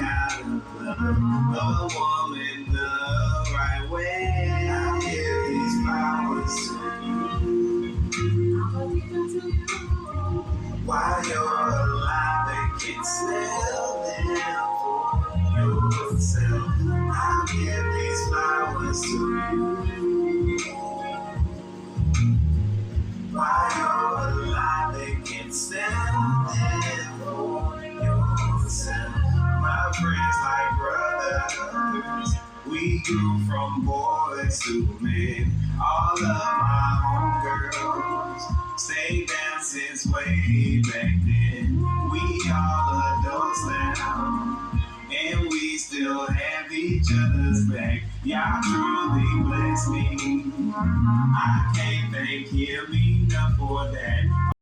how to love a woman the right way. I give these flowers to you. While you're alive, they can sell them for yourself. I'll give these flowers to you. While you're alive, they can sell them for yourself. My friends like brothers, we grew from boys to men. All of my homegirls stayed down since way back then. We all adults now, and we still have each other's back. Y'all truly bless me. I can't thank him enough for that.